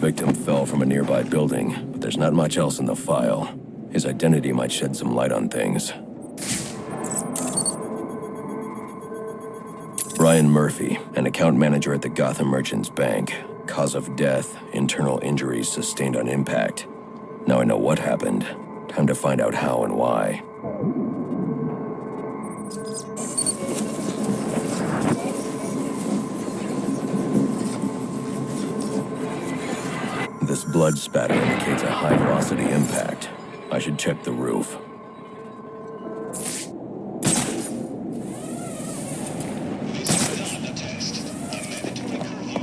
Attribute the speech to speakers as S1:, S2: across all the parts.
S1: victim fell from a nearby building, but there's not much else in the file. His identity might shed some light on things. Brian Murphy, an account manager at the Gotham Merchants Bank. Cause of death, internal injuries sustained on impact. Now I know what happened. Time to find out how and why. This blood spatter indicates a high-velocity impact. I should check the roof.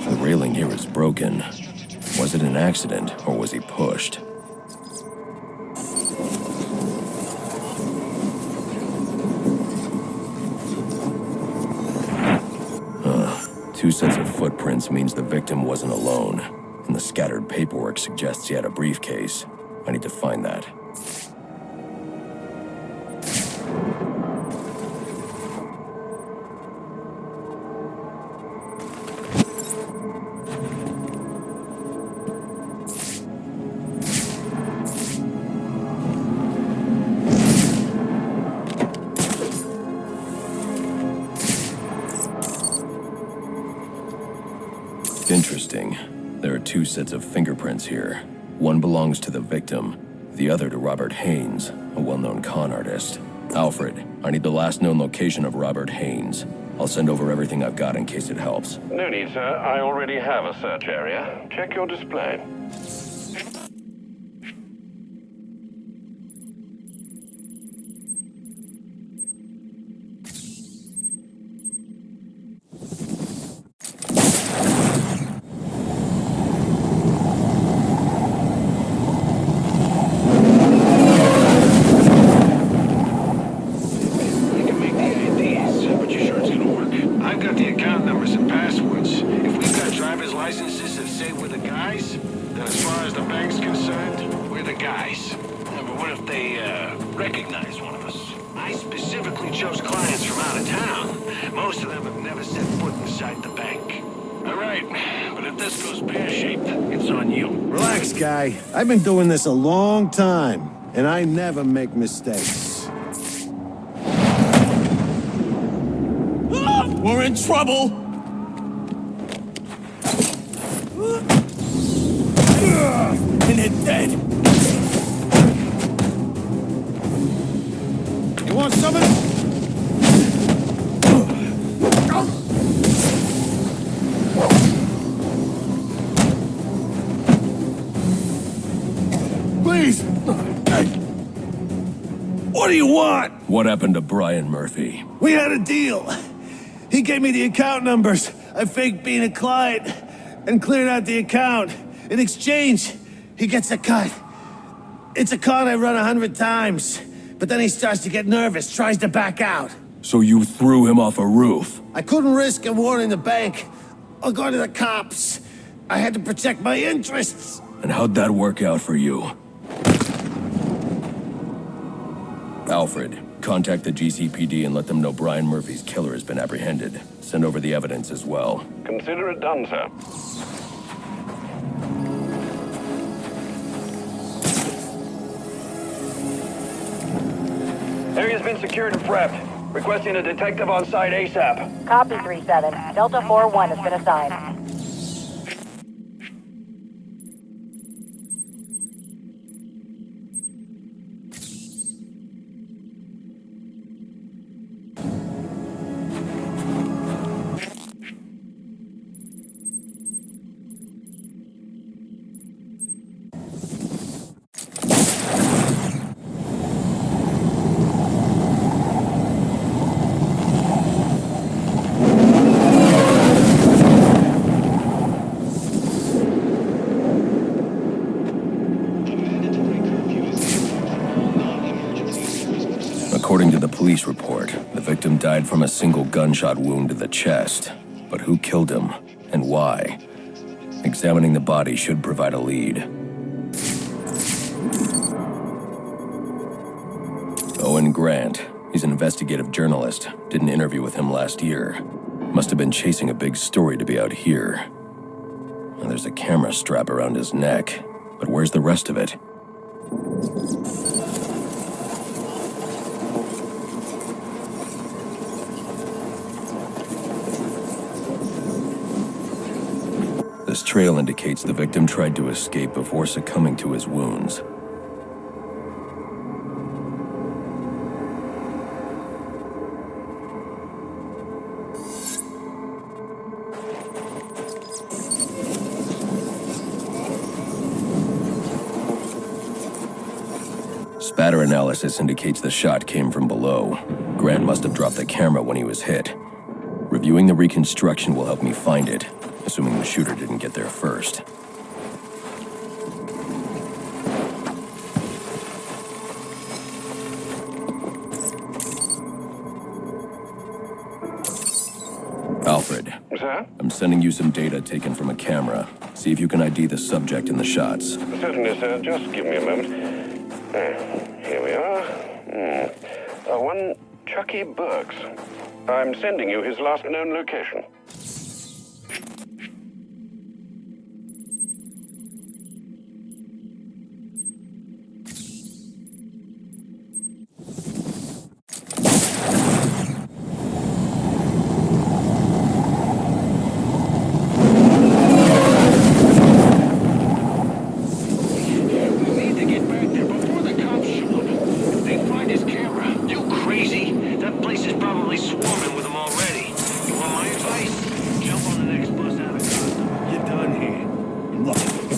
S1: The railing here is broken. Was it an accident, or was he pushed? Two sets of footprints means the victim wasn't alone, and the scattered paperwork suggests he had a briefcase. I need to find that. Interesting. There are two sets of fingerprints here. One belongs to the victim, the other to Robert Haynes, a well-known con artist. Alfred, I need the last known location of Robert Haynes. I'll send over everything I've got in case it helps.
S2: No need, sir. I already have a search area. Check your display.
S3: Recognize one of us. I specifically chose clients from out of town. Most of them have never set foot inside the bank. All right, but if this goes pear-shaped, it's on you.
S4: Relax, guy. I've been doing this a long time, and I never make mistakes.
S5: We're in trouble! And they're dead!
S4: You want something? Please! What do you want?
S1: What happened to Brian Murphy?
S4: We had a deal. He gave me the account numbers. I faked being a client and cleared out the account. In exchange, he gets a cut. It's a con I run 100 times. But then he starts to get nervous, tries to back out.
S1: So you threw him off a roof?
S4: I couldn't risk him warning the bank or going to the cops. I had to protect my interests.
S1: And how'd that work out for you? Alfred, contact the GCPD and let them know Brian Murphy's killer has been apprehended. Send over the evidence as well.
S2: Consider it done, sir. Area's been secured and prepped. Requesting a detective on site ASAP.
S6: Copy 3-7. Delta 4-1 has been assigned.
S1: According to the police report, the victim died from a single gunshot wound to the chest. But who killed him, and why? Examining the body should provide a lead. Owen Grant. He's an investigative journalist. Did an interview with him last year. Must have been chasing a big story to be out here. And there's a camera strap around his neck. But where's the rest of it? This trail indicates the victim tried to escape before succumbing to his wounds. Spatter analysis indicates the shot came from below. Grant must have dropped the camera when he was hit. Reviewing the reconstruction will help me find it, assuming the shooter didn't get there first. Alfred.
S2: Sir?
S1: I'm sending you some data taken from a camera. See if you can ID the subject in the shots.
S2: Certainly, sir. Just give me a moment. Here we are. One Chucky Burks. I'm sending you his last known location.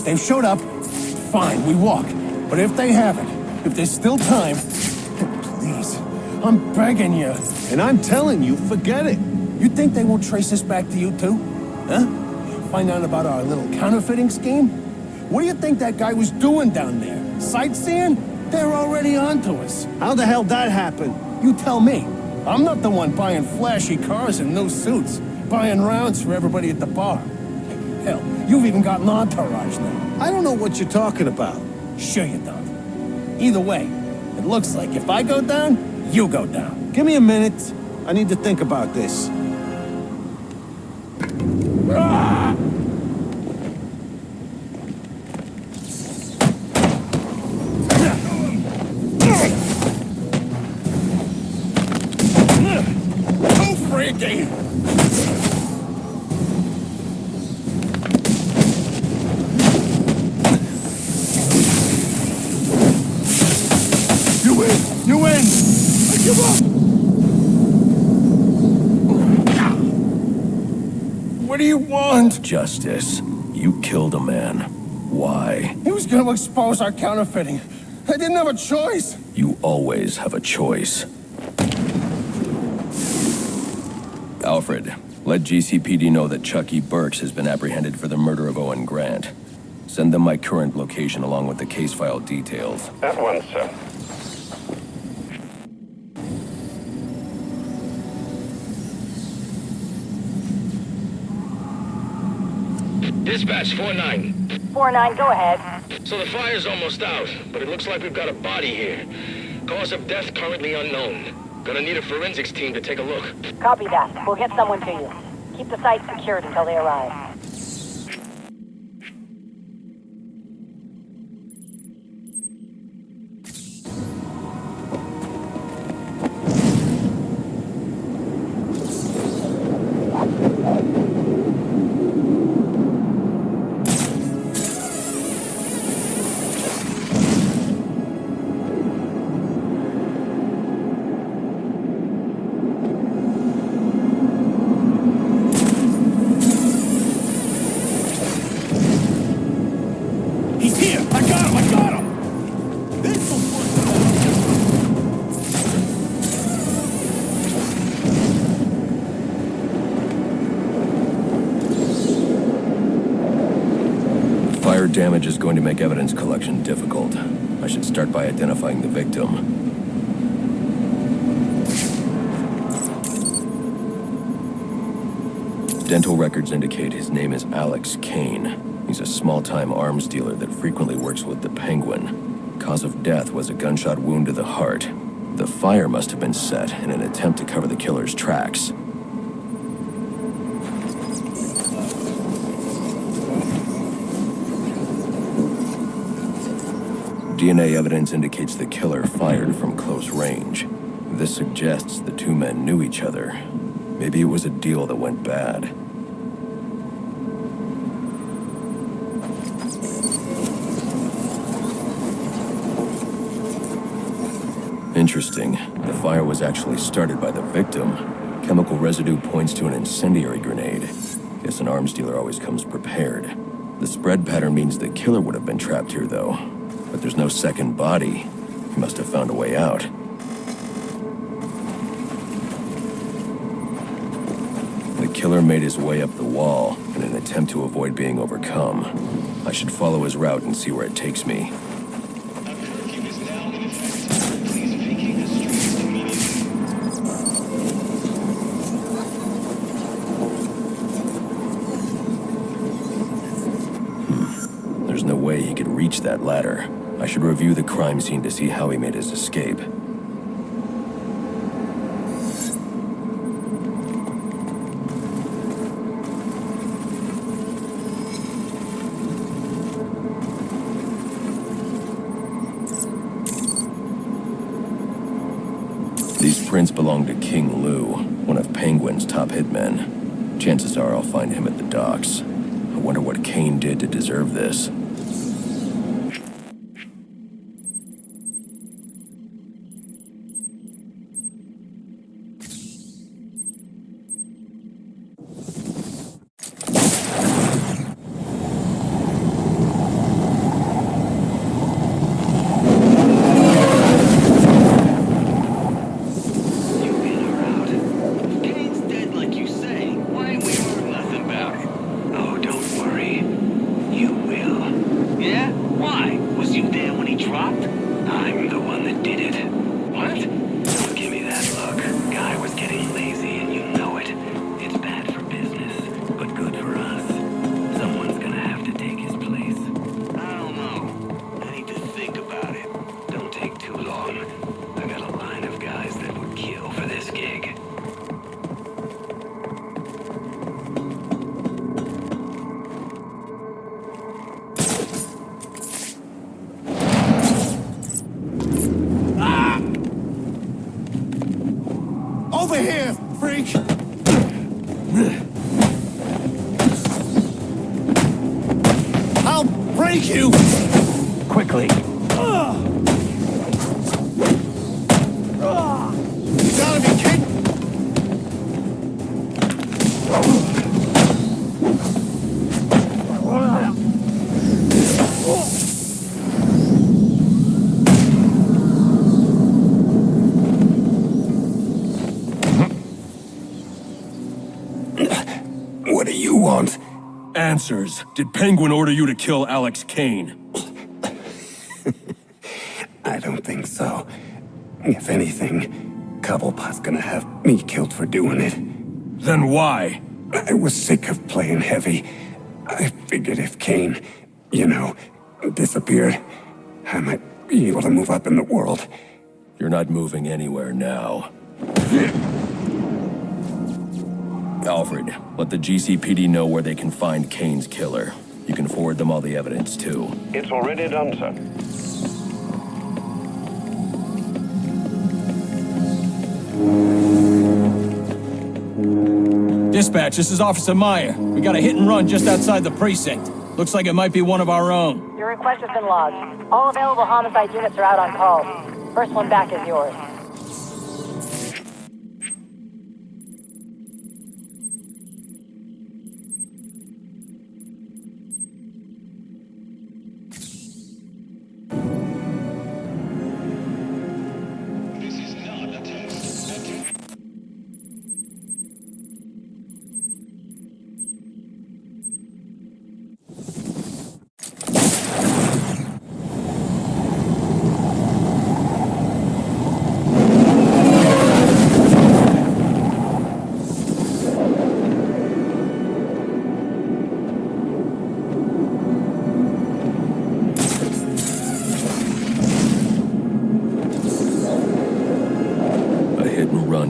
S4: They've showed up, fine, we walk. But if they haven't, if there's still time, please, I'm begging you. And I'm telling you, forget it. You think they won't trace us back to you too? Huh? Find out about our little counterfeiting scheme? What do you think that guy was doing down there? Sightseeing? They're already onto us. How the hell that happen? You tell me. I'm not the one buying flashy cars and new suits, buying rounds for everybody at the bar. Hell, you've even got an entourage now. I don't know what you're talking about. Sure you don't. Either way, it looks like if I go down, you go down. Give me a minute. I need to think about this.
S5: Go freaky! You win! I give up! What do you want?
S1: Justice. You killed a man. Why?
S4: He was gonna expose our counterfeiting. I didn't have a choice.
S1: You always have a choice. Alfred, let GCPD know that Chucky Burks has been apprehended for the murder of Owen Grant. Send them my current location along with the case file details.
S2: At once, sir.
S3: Dispatch 4-9.
S6: 4-9, go ahead.
S3: So the fire's almost out, but it looks like we've got a body here. Cause of death currently unknown. Gonna need a forensics team to take a look.
S6: Copy that. We'll get someone to you. Keep the site secured until they arrive.
S1: Damage is going to make evidence collection difficult. I should start by identifying the victim. Dental records indicate his name is Alex Kane. He's a small-time arms dealer that frequently works with the Penguin. Cause of death was a gunshot wound to the heart. The fire must have been set in an attempt to cover the killer's tracks. DNA evidence indicates the killer fired from close range. This suggests the two men knew each other. Maybe it was a deal that went bad. Interesting. The fire was actually started by the victim. Chemical residue points to an incendiary grenade. Guess an arms dealer always comes prepared. The spread pattern means the killer would have been trapped here, though. But there's no second body. He must have found a way out. The killer made his way up the wall in an attempt to avoid being overcome. I should follow his route and see where it takes me. There's no way he could reach that ladder. I should review the crime scene to see how he made his escape. These prints belong to King Lou, one of Penguin's top hitmen. Chances are I'll find him at the docks. I wonder what Kane did to deserve this.
S4: Over here, freak! I'll break you!
S3: Quickly.
S4: You gotta be kidding!
S5: What do you want?
S1: Answers. Did Penguin order you to kill Alex Kane?
S5: I don't think so. If anything, Cobblepot's gonna have me killed for doing it.
S1: Then why?
S5: I was sick of playing heavy. I figured if Kane, disappeared, I might be able to move up in the world.
S1: You're not moving anywhere now. Alfred, let the GCPD know where they can find Kane's killer. You can forward them all the evidence, too.
S2: It's already done, sir.
S7: Dispatch, this is Officer Meyer. We got a hit and run just outside the precinct. Looks like it might be one of our own.
S6: Your request has been logged. All available homicide units are out on call. First one back is yours.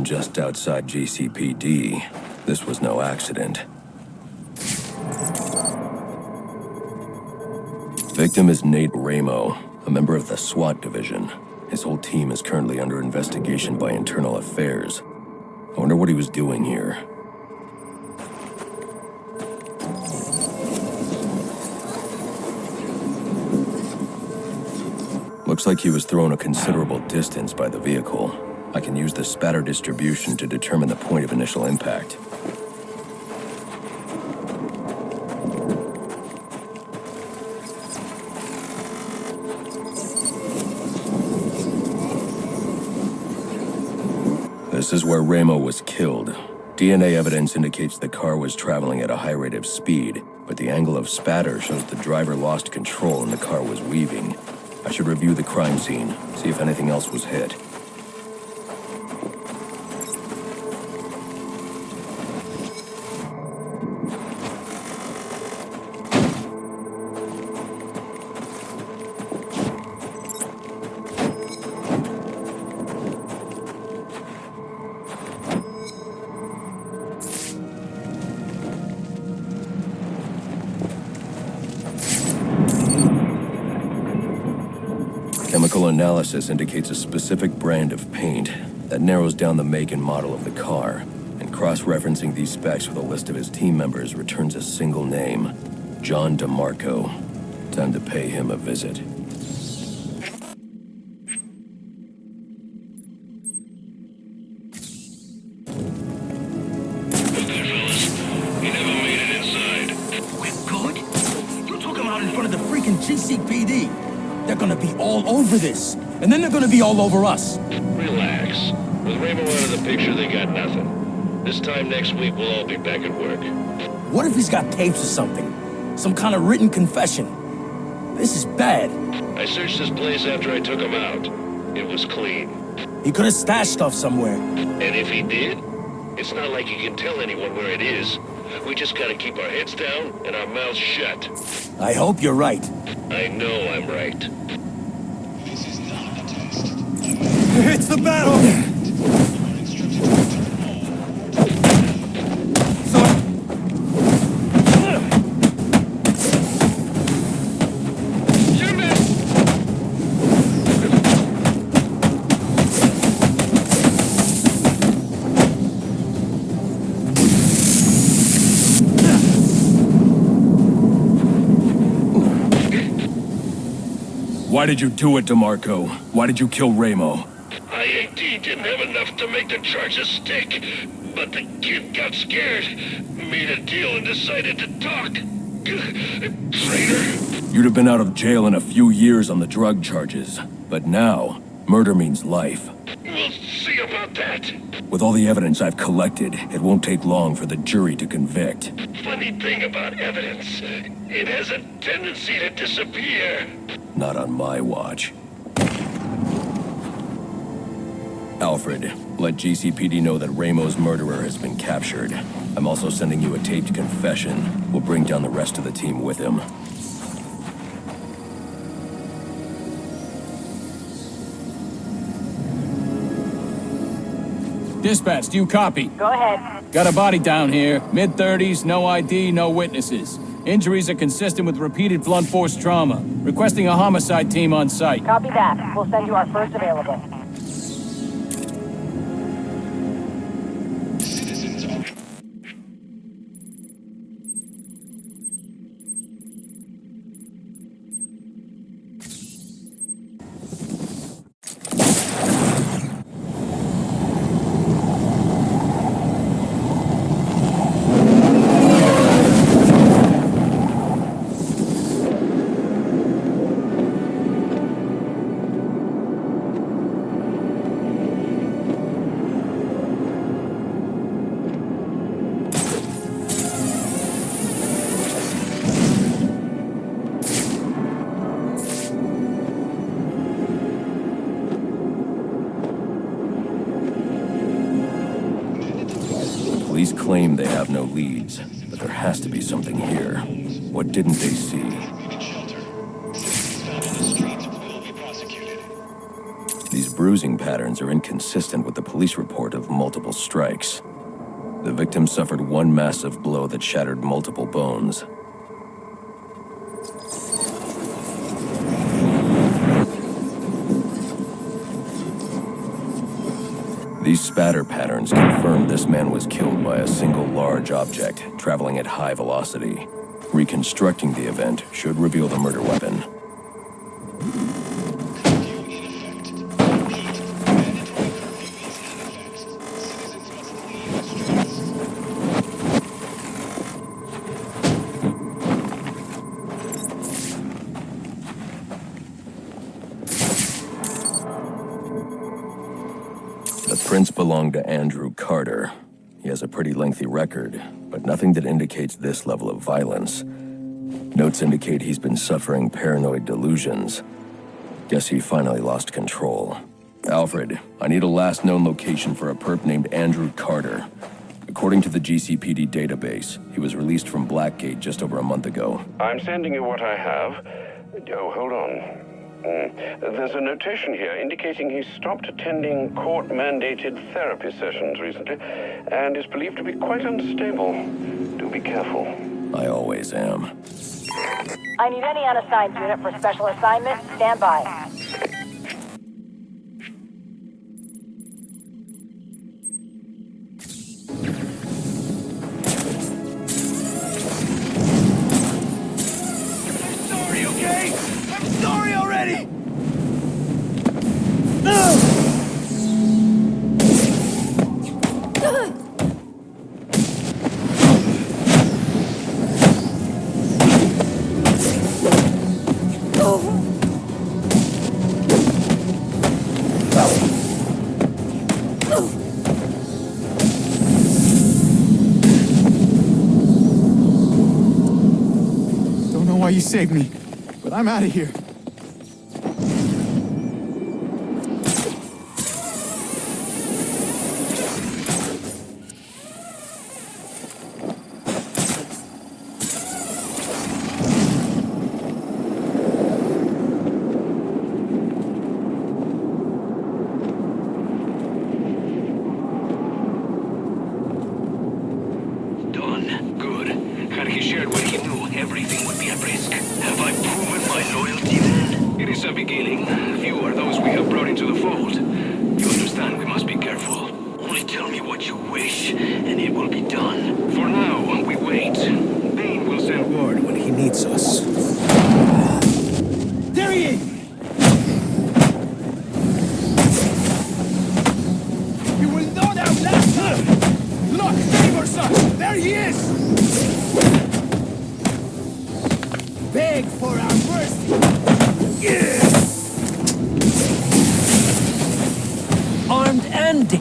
S1: Just outside GCPD. This was no accident. Victim is Nate Ramo, A member of the SWAT division. His whole team is currently under investigation by Internal Affairs. I wonder what he was doing here. Looks like he was thrown a considerable distance by the vehicle. I can use the spatter distribution to determine the point of initial impact. This is where Ramo was killed. DNA evidence indicates the car was traveling at a high rate of speed, but the angle of spatter shows the driver lost control and the car was weaving. I should review the crime scene, see if anything else was hit. Chemical analysis indicates a specific brand of paint that narrows down the make and model of the car, and cross-referencing these specs with a list of his team members returns a single name, John DeMarco. Time to pay him a visit.
S7: We're good? You took him out in front of the freaking GCPD. They're gonna be all over this, and then they're gonna be all over us.
S8: Relax. With Ramo out of the picture, they got nothing. This time next week, we'll all be back at work.
S7: What if he's got tapes or something? Some kind of written confession? This is bad.
S8: I searched his place after I took him out. It was clean.
S7: He could have stashed stuff somewhere.
S8: And if he did, it's not like he can tell anyone where it is. We just gotta keep our heads down and our mouths shut.
S7: I hope you're right.
S8: I know I'm right.
S3: This is not a test.
S4: It's the battle!
S1: Why did you do it, DeMarco? Why did you kill Ramo?
S8: IAD didn't have enough to make the charges stick, but the kid got scared, made a deal and decided to talk. Traitor.
S1: You'd have been out of jail in a few years on the drug charges. But now, murder means life.
S8: We'll see about that.
S1: With all the evidence I've collected, it won't take long for the jury to convict.
S8: Funny thing about evidence, it has a tendency to disappear.
S1: Not on my watch. Alfred, let GCPD know that Ramo's murderer has been captured. I'm also sending you a taped confession. We'll bring down the rest of the team with him.
S7: Dispatch, do you copy?
S6: Go ahead.
S7: Got a body down here. Mid-30s, no ID, no witnesses. Injuries are consistent with repeated blunt force trauma. Requesting a homicide team on site.
S6: Copy that. We'll send you our first available.
S3: Citizens are...
S1: Police claim they have no leads, but there has to be something here. What didn't they see? These bruising patterns are inconsistent with the police report of multiple strikes. The victim suffered one massive blow that shattered multiple bones. These spatter patterns confirm this man was killed by a single large object traveling at high velocity. Reconstructing the event should reveal the murder weapon. The prints belong to Andrew Carter. He has a pretty lengthy record, but nothing that indicates this level of violence. Notes indicate he's been suffering paranoid delusions. Guess he finally lost control. Alfred, I need a last known location for a perp named Andrew Carter. According to the GCPD database, he was released from Blackgate just over a month ago.
S2: I'm sending you what I have. Oh, hold on. There's a notation here indicating he stopped attending court-mandated therapy sessions recently and is believed to be quite unstable. Do be careful.
S1: I always am.
S6: I need any unassigned unit for special assignment. Stand by.
S4: Sorry, okay? I'm sorry already!
S7: Don't know why you saved me, but I'm out of here.
S3: Done. Good. Had he shared what he knew, everything would be at risk. Have I proven my loyalty then? It is a beginning. Few are those we have brought into the fold. You understand, we must be careful. Only tell me what you wish, and it will be done. For now, we wait. Bane will send word when he needs us.
S4: There he is! You will not outlast him! Look, favors us! There he is! Beg for our mercy!
S9: Armed and...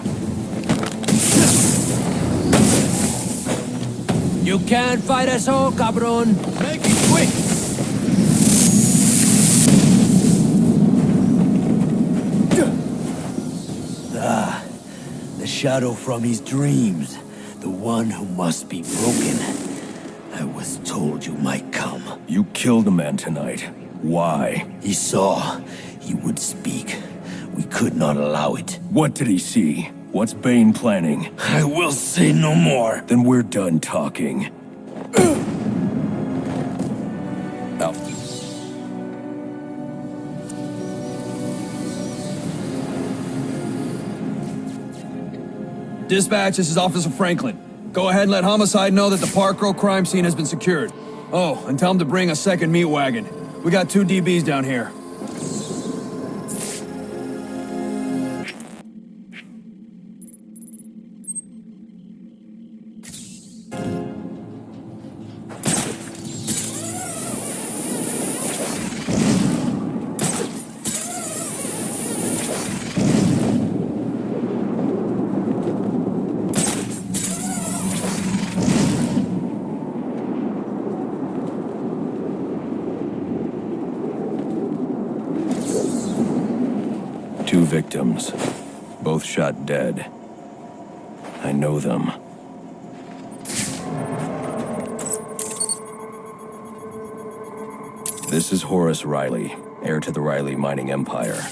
S9: You can't fight us all, cabron!
S4: Make it quick!
S9: The shadow from his dreams. The one who must be broken. I was told you might come.
S1: You killed a man tonight. Why?
S9: He saw. He would speak. We could not allow it.
S1: What did he see? What's Bane planning?
S9: I will say no more.
S1: Then we're done talking. Out.
S10: Dispatch, this is Officer Franklin. Go ahead and let Homicide know that the Park Row crime scene has been secured. Oh, and tell him to bring a second meat wagon. We got 2 DBs down here.
S1: Two victims, both shot dead. I know them. This is Horace Riley, heir to the Riley mining empire.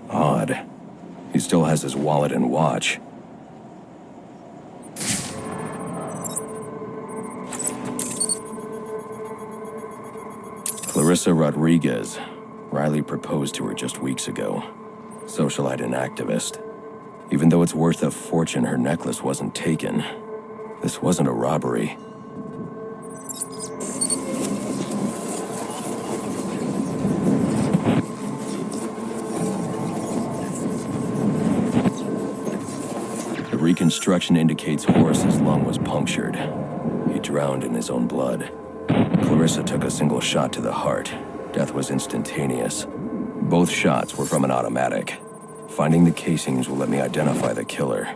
S1: Odd. He still has his wallet and watch. Clarissa Rodriguez. Riley proposed to her just weeks ago. Socialite and activist. Even though it's worth a fortune, her necklace wasn't taken. This wasn't a robbery. The reconstruction indicates Horace's lung was punctured. He drowned in his own blood. Clarissa took a single shot to the heart. Death was instantaneous. Both shots were from an automatic. Finding the casings will let me identify the killer.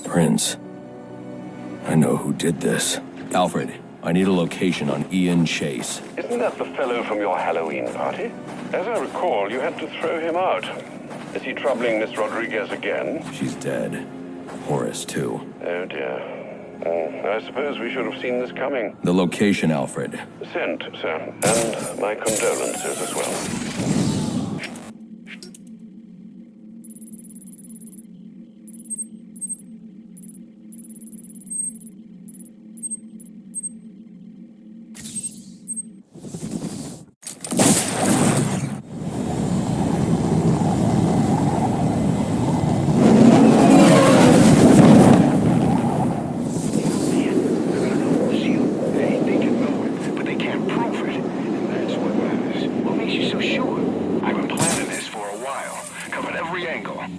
S1: Prince. I know who did this. Alfred, I need a location on Ian Chase.
S2: Isn't that the fellow from your Halloween party? As I recall, you had to throw him out. Is he troubling Miss Rodriguez again?
S1: She's dead. Horace, too.
S2: Oh, dear. I suppose we should have seen this coming.
S1: The location, Alfred.
S2: Sent, sir. And my condolences as well.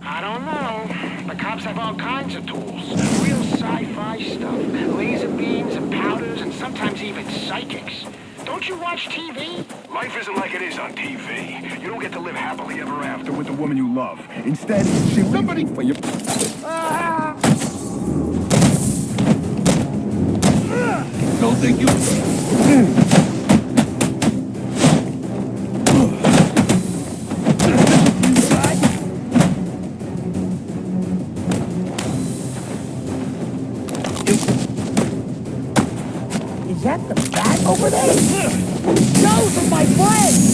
S3: I don't know. The cops have all kinds of tools. Real sci-fi stuff. Laser beams and powders and sometimes even psychics. Don't you watch TV?
S11: Life isn't like it is on TV. You don't get to live happily ever after with the woman you love. Instead, she somebody for you.
S4: Don't think you...
S6: Is that the bag over there? Those are my friends!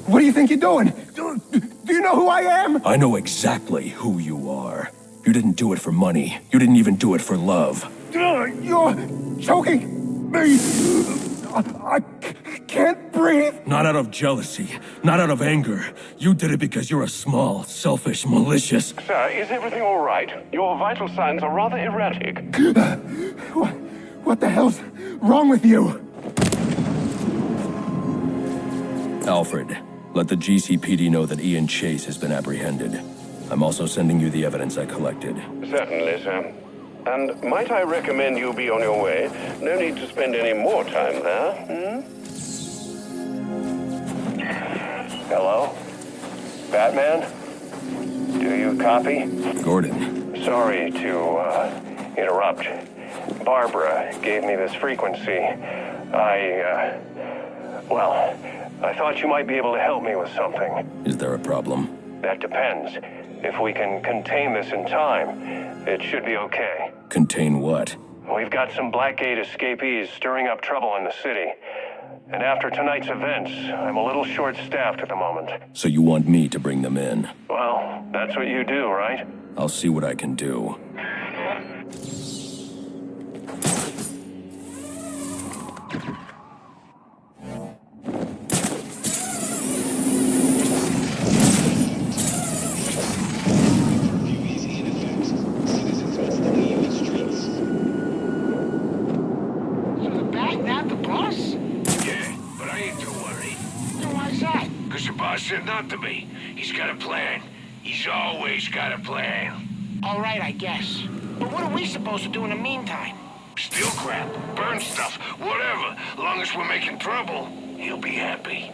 S11: What do you think you're doing? Do you know who I am?
S1: I know exactly who you are. You didn't do it for money. You didn't even do it for love.
S11: You're choking me. I can't breathe.
S1: Not out of jealousy, not out of anger. You did it because you're a small, selfish, malicious...
S2: Sir, is everything all right? Your vital signs are rather erratic.
S11: What the hell's wrong with you?
S1: Alfred, let the GCPD know that Ian Chase has been apprehended. I'm also sending you the evidence I collected.
S2: Certainly, sir. And might I recommend you be on your way? No need to spend any more time there, Hello? Batman? Do you copy?
S1: Gordon.
S2: Sorry to, interrupt. Barbara gave me this frequency. I thought you might be able to help me with something.
S1: Is there a problem?
S2: That depends. If we can contain this in time, it should be okay.
S1: Contain what?
S2: We've got some Blackgate escapees stirring up trouble in the city. And after tonight's events, I'm a little short-staffed at the moment.
S1: So you want me to bring them in?
S2: Well, that's what you do, right?
S1: I'll see what I can do.
S3: Said not to be. He's got a plan. He's always got a plan.
S12: All right, I guess. But what are we supposed to do in the meantime?
S3: Steal crap, burn stuff, whatever. Long as we're making trouble, he'll be happy.